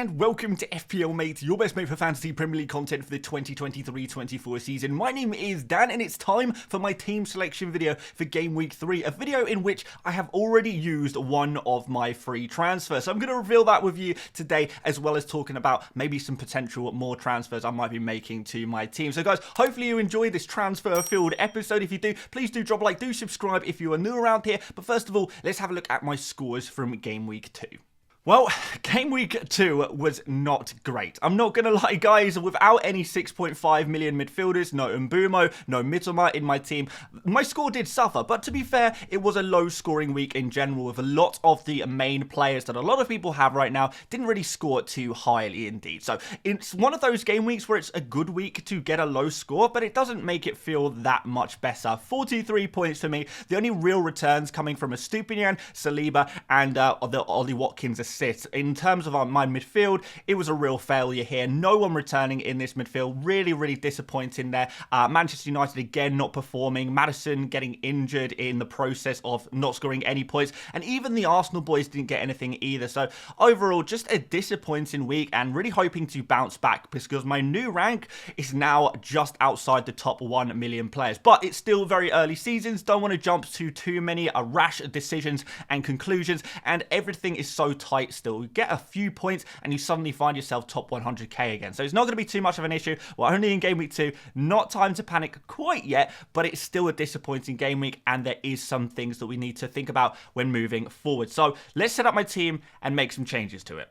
and welcome to FPL Mate, your best mate for fantasy Premier League content for the 2023-24 season. My name is Dan and it's time for my team selection video for Game Week 3, a video in which I have already used one of my free transfers. So I'm going to reveal that with you today, as well as talking about maybe some potential more transfers I might be making to my team. So guys, hopefully you enjoy this transfer-filled episode. If you do, please do drop a like, do subscribe if you are new around here. But first of all, let's have a look at my scores from Game Week 2. Well, Game Week 2 was not great. I'm not going to lie, guys. Without any 6.5 million midfielders, no Mbumo, no Mitoma in my team, my score did suffer. But to be fair, it was a low-scoring week in general, with a lot of the main players that a lot of people have right now didn't really score too highly indeed. So it's one of those game weeks where it's a good week to get a low score, but it doesn't make it feel that much better. 43 points for me. The only real returns coming from Estupinian, Saliba, and the Ollie Watkins assist. In terms of my midfield, it was a real failure here. No one returning in this midfield. Really disappointing there. Manchester United again not performing. Maddison getting injured in the process of not scoring any points. And even the Arsenal boys didn't get anything either. So overall, just a disappointing week and really hoping to bounce back because my new rank is now just outside the top 1 million players. But it's still very early seasons. Don't want to jump to too many rash decisions and conclusions. And everything is so tight still. You get a few points and you suddenly find yourself top 100k again. So it's not going to be too much of an issue. We're only in Game Week 2. Not time to panic quite yet, but it's still a disappointing game week and there is some things that we need to think about when moving forward. So let's set up my team and make some changes to it.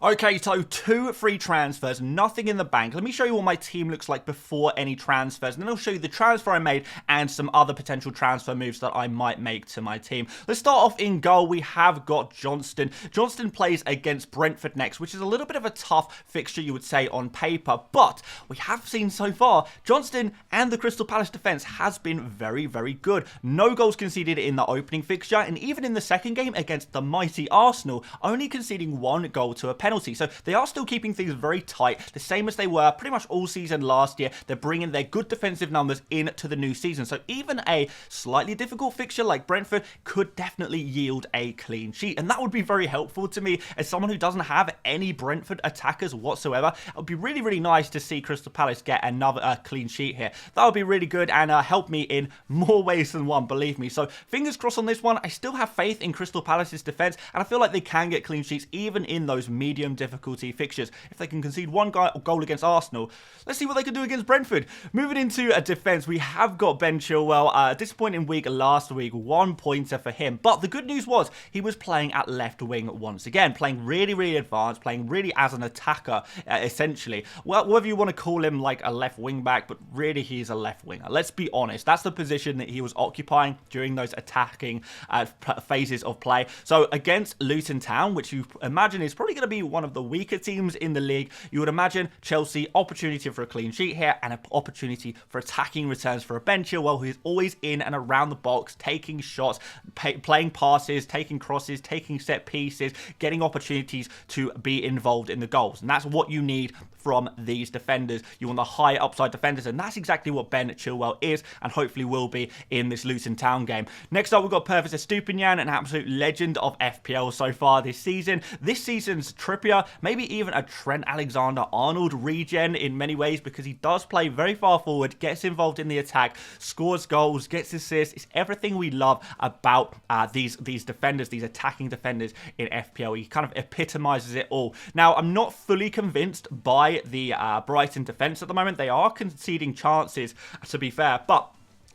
Okay, so 2 free transfers, nothing in the bank. Let me show you what my team looks like before any transfers, and then I'll show you the transfer I made and some other potential transfer moves that I might make to my team. Let's start off in goal. We have got Johnston. Johnston plays against Brentford next, which is a little bit of a tough fixture, you would say, on paper, but we have seen so far, Johnston and the Crystal Palace defence has been very good. No goals conceded in the opening fixture, and even in the second game against the mighty Arsenal, only conceding 1 goal to a penalty. So they are still keeping things very tight, the same as they were pretty much all season last year. They're bringing their good defensive numbers into the new season. So even a slightly difficult fixture like Brentford could definitely yield a clean sheet. And that would be very helpful to me as someone who doesn't have any Brentford attackers whatsoever. It would be really nice to see Crystal Palace get another clean sheet here. That would be really good and help me in more ways than one, believe me. So fingers crossed on this one. I still have faith in Crystal Palace's defense and I feel like they can get clean sheets even in those medium difficulty fixtures. If they can concede 1 goal against Arsenal, let's see what they can do against Brentford. Moving into a defense, we have got Ben Chilwell. Disappointing week last week, 1 pointer for him. But the good news was he was playing at left wing once again, playing really advanced, playing really as an attacker, essentially. Well, whether you want to call him like a left wing back, but really he's a left winger. Let's be honest. That's the position that he was occupying during those attacking phases of play. So against Luton Town, which you imagine is probably going to be one of the weaker teams in the league, you would imagine Chelsea, opportunity for a clean sheet here and an opportunity for attacking returns for a Ben Chilwell, who is always in and around the box, taking shots, playing passes, taking crosses, taking set pieces, getting opportunities to be involved in the goals. And that's what you need from these defenders. You want the high upside defenders, and that's exactly what Ben Chilwell is and hopefully will be in this Luton Town game. Next up, we've got Pervis Estupinian, an absolute legend of FPL so far this season. This season's Trippier, maybe even a Trent Alexander-Arnold regen in many ways, because he does play very far forward, gets involved in the attack, scores goals, gets assists. It's everything we love about these defenders, these attacking defenders in FPL. He kind of epitomizes it all. Now, I'm not fully convinced by the Brighton defense at the moment. They are conceding chances, to be fair, but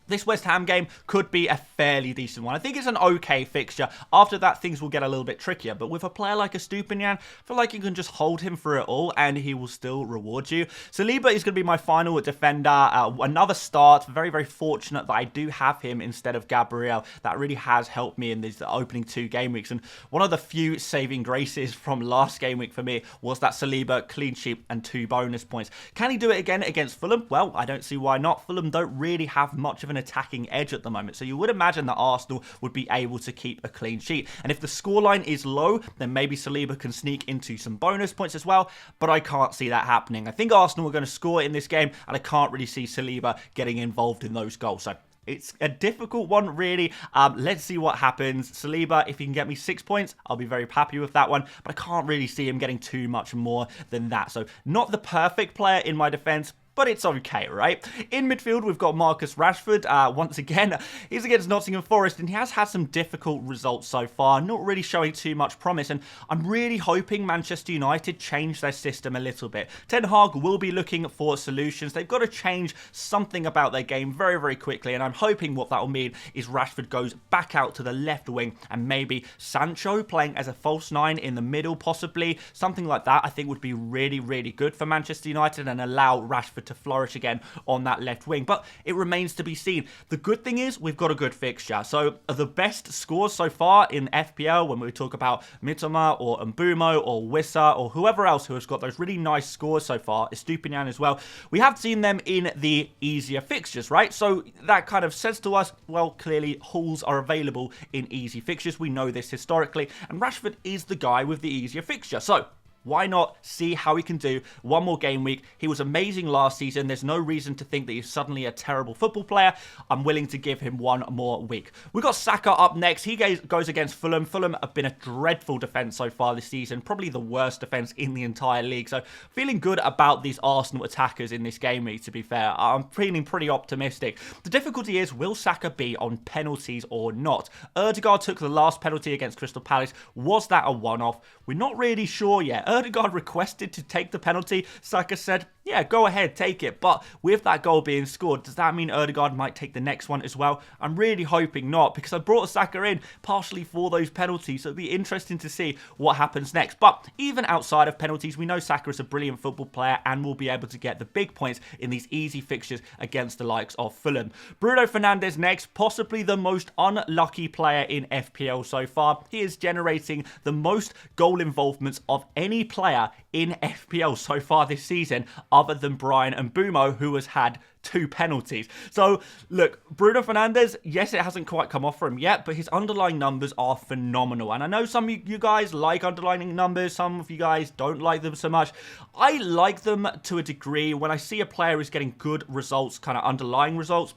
this West Ham game could be a fairly decent one. I think it's an okay fixture. After that, things will get a little bit trickier. But with a player like Estupinian, I feel like you can just hold him through it all and he will still reward you. Saliba is going to be my final defender. Another start. Very fortunate that I do have him instead of Gabriel. That really has helped me in these opening 2 game weeks. And one of the few saving graces from last game week for me was that Saliba clean sheet and 2 bonus points. Can he do it again against Fulham? Well, I don't see why not. Fulham don't really have much of an attacking edge at the moment, so you would imagine that Arsenal would be able to keep a clean sheet. And if the scoreline is low, then maybe Saliba can sneak into some bonus points as well, but I can't see that happening. I think Arsenal are going to score in this game, and I can't really see Saliba getting involved in those goals. So It's a difficult one, really. Let's see what happens. Saliba, if he can get me 6 points, I'll be very happy with that one. But I can't really see him getting too much more than that. So not the perfect player in my defense, but it's okay, right? In midfield, we've got Marcus Rashford. Once again, he's against Nottingham Forest, and he has had some difficult results so far, not really showing too much promise, and I'm really hoping Manchester United change their system a little bit. Ten Hag will be looking for solutions. They've got to change something about their game very, very quickly, and I'm hoping what that will mean is Rashford goes back out to the left wing, and maybe Sancho playing as a false nine in the middle, possibly. Something like that, I think, would be really, really good for Manchester United and allow Rashford to flourish again on that left wing, but it remains to be seen. The good thing is we've got a good fixture. So the best scores so far in FPL, when we talk about Mitoma or Mbumo or Wissa or whoever else who has got those really nice scores so far, Estupinian as well, we have seen them in the easier fixtures, right? So that kind of says to us, well, clearly hauls are available in easy fixtures. We know this historically, and Rashford is the guy with the easier fixture. So why not see how he can do one more game week? He was amazing last season. There's no reason to think that he's suddenly a terrible football player. I'm willing to give him one more week. We've got Saka up next. He goes against Fulham. Fulham have been a dreadful defence so far this season. Probably the worst defence in the entire league. So feeling good about these Arsenal attackers in this game week, to be fair. I'm feeling pretty optimistic. The difficulty is, will Saka be on penalties or not? Ødegaard took the last penalty against Crystal Palace. Was that a one-off? We're not really sure yet. Ødegaard requested to take the penalty. Saka said, yeah, go ahead, take it. But with that goal being scored, does that mean Ødegaard might take the next one as well? I'm really hoping not, because I brought Saka in partially for those penalties, so it'll be interesting to see what happens next. But even outside of penalties, we know Saka is a brilliant football player and will be able to get the big points in these easy fixtures against the likes of Fulham. Bruno Fernandes next, possibly the most unlucky player in FPL so far. He is generating the most goal involvements of any player in FPL so far this season, other than Brian Mbumo, who has had 2 penalties. So, look, Bruno Fernandes, yes, it hasn't quite come off for him yet, but his underlying numbers are phenomenal. And I know some of you guys like underlying numbers, some of you guys don't like them so much. I like them to a degree. When I see a player is getting good results, kind of underlying results,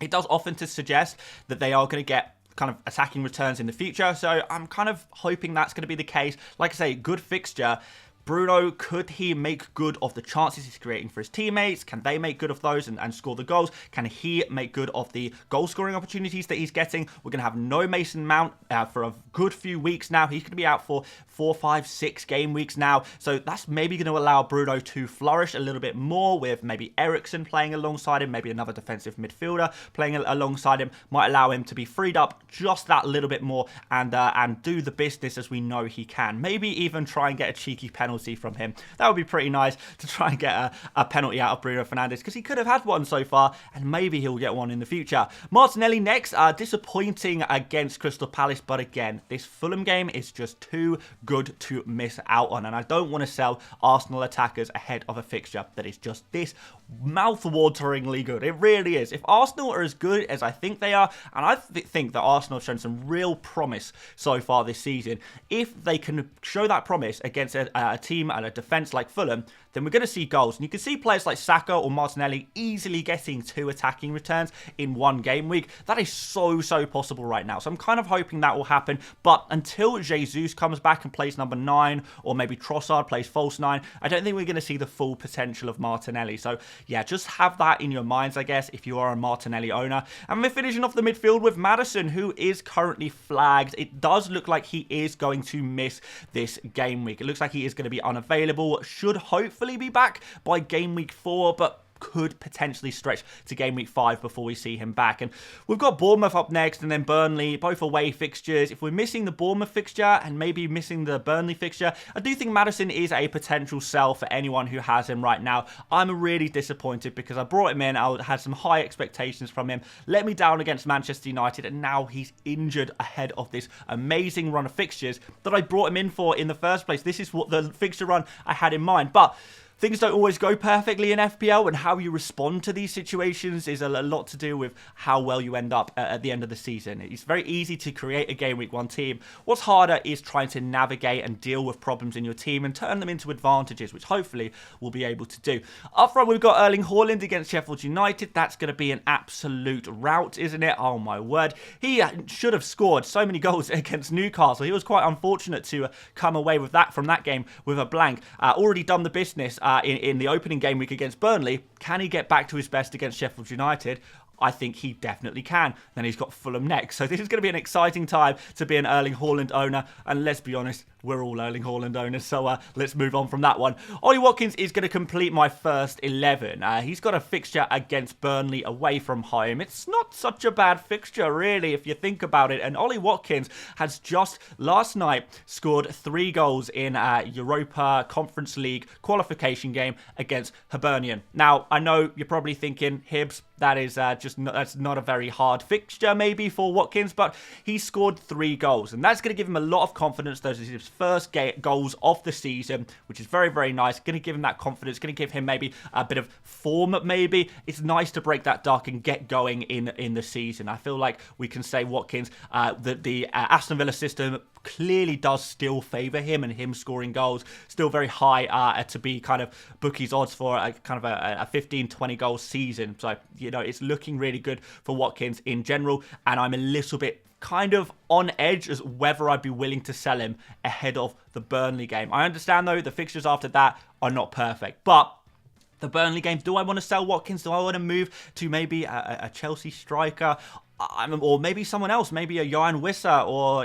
it does often to suggest that they are going to get kind of attacking returns in the future. So I'm kind of hoping that's going to be the case. Like I say, good fixture. Bruno, could he make good of the chances he's creating for his teammates? Can they make good of those and score the goals? Can he make good of the goal-scoring opportunities that he's getting? We're going to have no Mason Mount for a good few weeks now. He's going to be out for 4, 5, 6 game weeks now. So that's maybe going to allow Bruno to flourish a little bit more, with maybe Eriksen playing alongside him, maybe another defensive midfielder playing alongside him. Might allow him to be freed up just that little bit more and do the business as we know he can. Maybe even try and get a cheeky penalty from him. That would be pretty nice, to try and get a penalty out of Bruno Fernandes, because he could have had one so far, and maybe he'll get one in the future. Martinelli next, disappointing against Crystal Palace, but again, this Fulham game is just too good to miss out on, and I don't want to sell Arsenal attackers ahead of a fixture that is just this mouth-wateringly good. It really is. If Arsenal are as good as I think they are, and I think that Arsenal have shown some real promise so far this season, if they can show that promise against a team and a defence like Fulham, then we're going to see goals. And you can see players like Saka or Martinelli easily getting 2 attacking returns in one game week. That is so possible right now. So I'm kind of hoping that will happen. But until Jesus comes back and plays number 9, or maybe Trossard plays false 9, I don't think we're going to see the full potential of Martinelli. So yeah, just have that in your minds, I guess, if you are a Martinelli owner. And we're finishing off the midfield with Maddison, who is currently flagged. It does look like he is going to miss this game week. It looks like he is going to be unavailable. Should hopefully be back by game week 4, but could potentially stretch to game week 5 before we see him back. And we've got Bournemouth up next and then Burnley, both away fixtures. If we're missing the Bournemouth fixture and maybe missing the Burnley fixture, I do think Maddison is a potential sell for anyone who has him right now. I'm really disappointed because I brought him in, I had some high expectations from him, let me down against Manchester United, and now he's injured ahead of this amazing run of fixtures that I brought him in for in the first place. This is what the fixture run I had in mind. But things don't always go perfectly in FPL, and how you respond to these situations is a lot to do with how well you end up at the end of the season. It's very easy to create a Game Week 1 team. What's harder is trying to navigate and deal with problems in your team and turn them into advantages, which hopefully we'll be able to do. Up front, we've got Erling Haaland against Sheffield United. That's going to be an absolute rout, isn't it? Oh my word. He should have scored so many goals against Newcastle. He was quite unfortunate to come away with that from that game with a blank. Already done the business in the opening game week against Burnley. Can he get back to his best against Sheffield United? I think he definitely can. Then he's got Fulham next. So this is going to be an exciting time to be an Erling Haaland owner. And let's be honest, we're all Erling Haaland owners. So let's move on from that one. Ollie Watkins is going to complete my first 11. He's got a fixture against Burnley away from home. It's not such a bad fixture, really, if you think about it. And Ollie Watkins has just last night scored 3 goals in Europa Conference League qualification game against Hibernian. Now, I know you're probably thinking, Hibs, that is that's not a very hard fixture maybe for Watkins, but he scored 3 goals, and that's going to give him a lot of confidence. Those are his first goals of the season, which is very, very nice. Going to give him that confidence, going to give him maybe a bit of form maybe. It's nice to break that duck and get going in the season. I feel like we can say Watkins, the Aston Villa system clearly does still favour him, and him scoring goals still very high to be kind of bookies odds for a kind of a 15-20 goal season. So, you know, it's looking really good for Watkins in general, and I'm a little bit kind of on edge as whether I'd be willing to sell him ahead of the Burnley game. I understand, though, the fixtures after that are not perfect, but the Burnley game, do I want to sell Watkins? Do I want to move to maybe a Chelsea striker? Or maybe someone else, maybe a Johan Wissa, or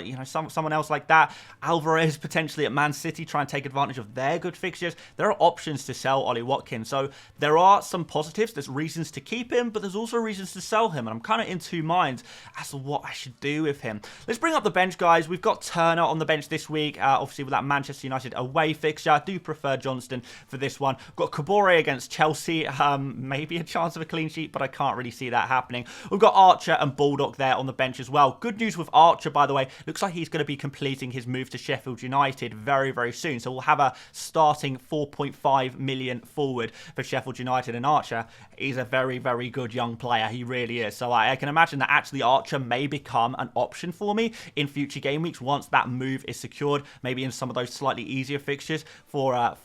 someone else like that. Alvarez potentially at Man City, try and take advantage of their good fixtures. There are options to sell Ollie Watkins, so there are some positives. There's reasons to keep him, but there's also reasons to sell him, and I'm kind of in 2 minds as to what I should do with him. Let's bring up the bench, guys. We've got Turner on the bench this week, obviously with that Manchester United away fixture. I do prefer Johnston for this one. We've got Kabore against Chelsea, maybe a chance of a clean sheet, but I can't really see that happening. We've got Archer and Bulldog there on the bench as well. Good news with Archer, by the way. Looks like he's going to be completing his move to Sheffield United very, very soon. So we'll have a starting 4.5 million forward for Sheffield United. And Archer is a very, very good young player. He really is. So I can imagine that actually Archer may become an option for me in future game weeks once that move is secured. Maybe in some of those slightly easier fixtures for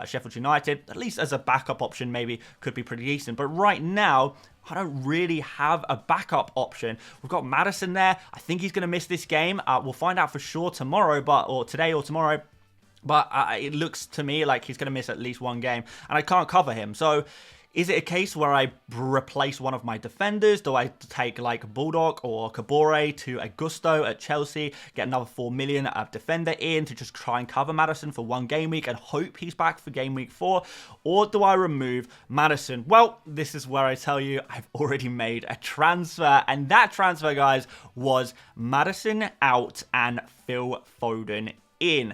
Sheffield United. At least as a backup option, maybe could be pretty decent. But right now, I don't really have a backup option. We've got Maddison there. I think he's going to miss this game. We'll find out for sure tomorrow, or today or tomorrow. But it looks to me like he's going to miss at least 1 game, and I can't cover him. So is it a case where I replace one of my defenders? Do I take like Bulldog or Kabore to Augusto at Chelsea, get another 4 million defender in to just try and cover Maddison for 1 game week and hope he's back for game week 4? Or do I remove Maddison? Well, this is where I tell you I've already made a transfer, and that transfer, guys, was Maddison out and Phil Foden in.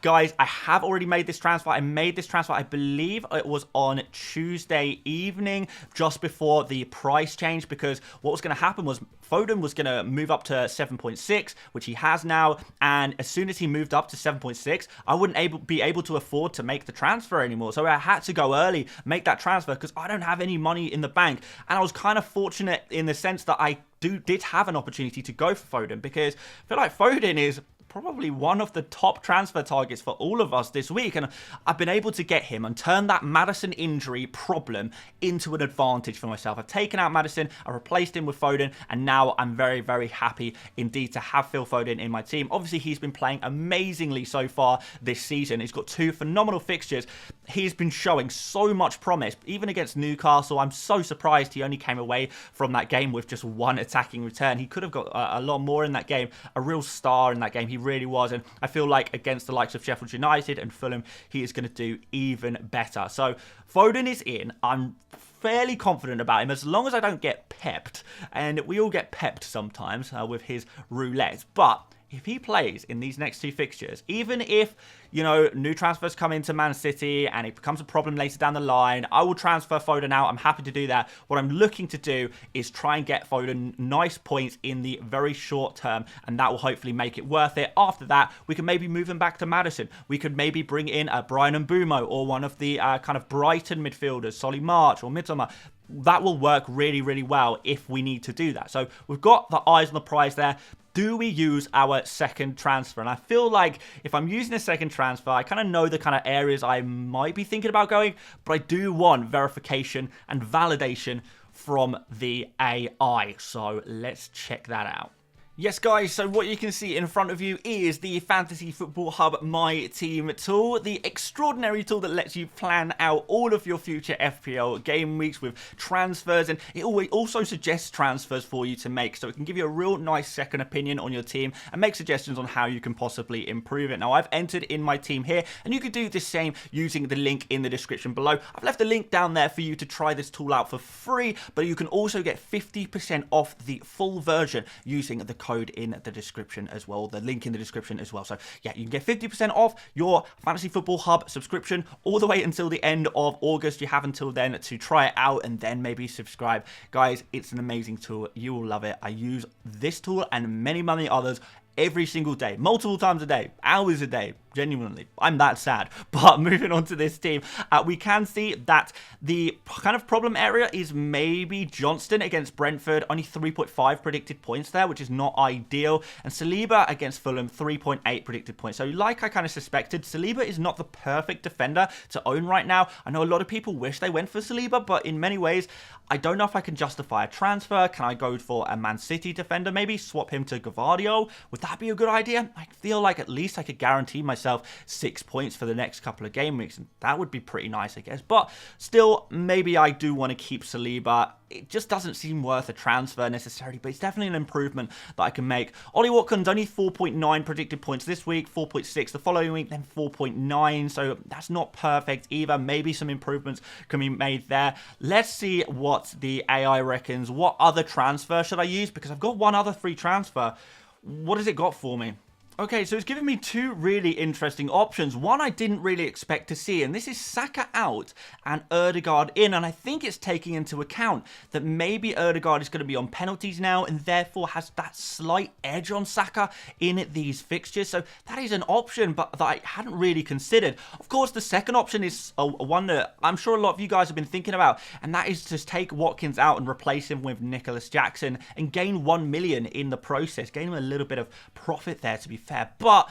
Guys, I have already made this transfer. I made this transfer, I believe it was on Tuesday evening, just before the price change, because what was going to happen was Foden was going to move up to 7.6, which he has now, and as soon as he moved up to 7.6, I wouldn't be able to afford to make the transfer anymore. So I had to go early, make that transfer, because I don't have any money in the bank. And I was kind of fortunate in the sense that I did have an opportunity to go for Foden, because I feel like Foden is probably one of the top transfer targets for all of us this week, and I've been able to get him and turn that Maddison injury problem into an advantage for myself. I've taken out Maddison, I replaced him with Foden, and now I'm very, very happy indeed to have Phil Foden in my team. Obviously, he's been playing amazingly so far this season. He's got 2 phenomenal fixtures. He's been showing so much promise, even against Newcastle. I'm so surprised he only came away from that game with just 1 attacking return. He could have got a lot more in that game, a real star in that game. He really was, and I feel like against the likes of Sheffield United and Fulham, he is going to do even better. So Foden is in. I'm fairly confident about him as long as I don't get pepped. And we all get pepped sometimes with his roulette. But if he plays in these next two fixtures, even if, you know, new transfers come into Man City and it becomes a problem later down the line, I will transfer Foden out. I'm happy to do that. What I'm looking to do is try and get Foden nice points in the very short term, and that will hopefully make it worth it. After that, we can maybe move him back to Maddison. We could maybe bring in Brian Mbumo or one of the kind of Brighton midfielders, Solly March or Mitoma. That will work really, really well if we need to do that. So we've got the eyes on the prize there. Do we use our second transfer? And I feel like if I'm using a second transfer, I kind of know the kind of areas I might be thinking about going, but I do want verification and validation from the AI. So let's check that out. Yes, guys, so what you can see in front of you is the Fantasy Football Hub My Team tool, the extraordinary tool that lets you plan out all of your future FPL game weeks with transfers, and it also suggests transfers for you to make, so it can give you a real nice second opinion on your team and make suggestions on how you can possibly improve it. Now, I've entered in my team here, and you can do the same using the link in the description below. I've left a link down there for you to try this tool out for free, but you can also get 50% off the full version using the code in the description as well, the link in the description as well. So yeah, you can get 50% off your Fantasy Football Hub subscription all the way until the end of August. You have until then to try it out and then maybe subscribe. Guys, it's an amazing tool. You will love it. I use this tool and many others every single day, multiple times a day, hours a day. Genuinely, I'm that sad. But moving on to this team, we can see that the kind of problem area is maybe Johnston against Brentford, only 3.5 predicted points there, which is not ideal. And Saliba against Fulham, 3.8 predicted points. So like I kind of suspected, Saliba is not the perfect defender to own right now. I know a lot of people wish they went for Saliba, but in many ways, I don't know if I can justify a transfer. Can I go for a Man City defender, maybe swap him to Gavardio? Would that be a good idea? I feel like at least I could guarantee myself 6 points for the next couple of game weeks, and that would be pretty nice, I guess. But still, maybe I do want to keep Saliba. It just doesn't seem worth a transfer necessarily, but it's definitely an improvement that I can make. Ollie Watkins, only 4.9 predicted points this week, 4.6 the following week, then 4.9, so that's not perfect either. Maybe some improvements can be made there. Let's see what the AI reckons. What other transfer should I use? Because I've got one other free transfer. What has it got for me? Okay, so it's given me two really interesting options. One I didn't really expect to see, and this is Saka out and Ødegaard in, and I think it's taking into account that maybe Ødegaard is going to be on penalties now and therefore has that slight edge on Saka in these fixtures. So that is an option, but that I hadn't really considered. Of course, the second option is a one that I'm sure a lot of you guys have been thinking about, and that is to take Watkins out and replace him with Nicholas Jackson and gain 1 million in the process. Gain him a little bit of profit there, to be fair, but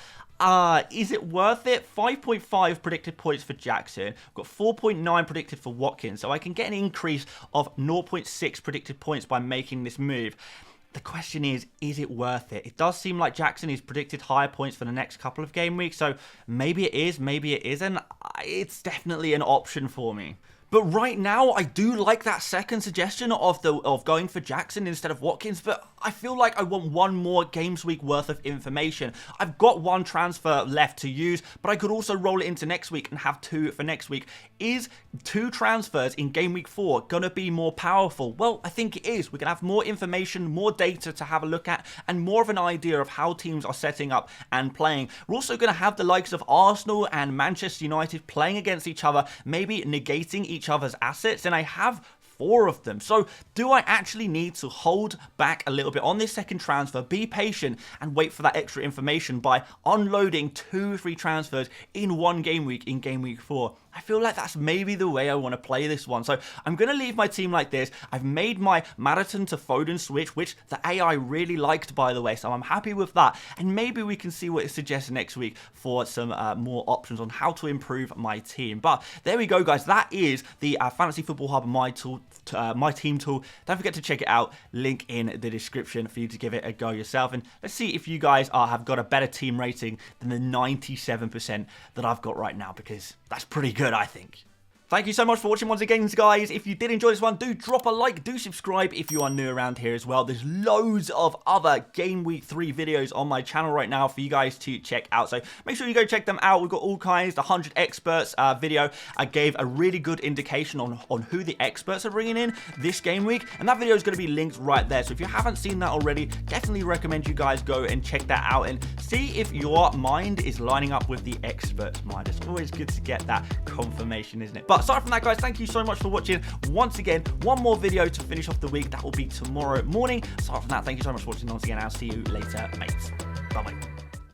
is it worth it? 5.5 predicted points for Jackson. I've got 4.9 predicted for Watkins, so I can get an increase of 0.6 predicted points by making this move. The question is it worth it? It does seem like Jackson is predicted higher points for the next couple of game weeks, so maybe it is, maybe it isn't. It's definitely an option for me. But right now, I do like that second suggestion of going for Jackson instead of Watkins, but I feel like I want one more games week worth of information. I've got one transfer left to use, but I could also roll it into next week and have two for next week. Is 2 transfers in game week 4 going to be more powerful? Well, I think it is. We can have more information, more data to have a look at, and more of an idea of how teams are setting up and playing. We're also going to have the likes of Arsenal and Manchester United playing against each other, maybe negating each other's assets, and I have 4 of them. So do I actually need to hold back a little bit on this second transfer, be patient, and wait for that extra information by unloading 2 free transfers in one game week in game week 4? I feel like that's maybe the way I want to play this one. So I'm going to leave my team like this. I've made my Maddison to Foden switch, which the AI really liked, by the way. So I'm happy with that. And maybe we can see what it suggests next week for some more options on how to improve my team. But there we go, guys. That is the Fantasy Football Hub My Team tool. Don't forget to check it out. Link in the description for you to give it a go yourself. And let's see if you guys have got a better team rating than the 97% that I've got right now, because that's pretty good, I think. Thank you so much for watching once again, guys. If you did enjoy this one, do drop a like, do subscribe if you are new around here as well. There's loads of other Game Week 3 videos on my channel right now for you guys to check out. So make sure you go check them out. We've got all kinds. The 100 experts video I gave a really good indication on who the experts are bringing in this game week. And that video is going to be linked right there. So if you haven't seen that already, definitely recommend you guys go and check that out and see if your mind is lining up with the experts' mind. It's always good to get that confirmation, isn't it? But aside from that, guys, thank you so much for watching. Once again, one more video to finish off the week. That will be tomorrow morning. Aside from that, thank you so much for watching once again. I'll see you later, mates. Bye-bye.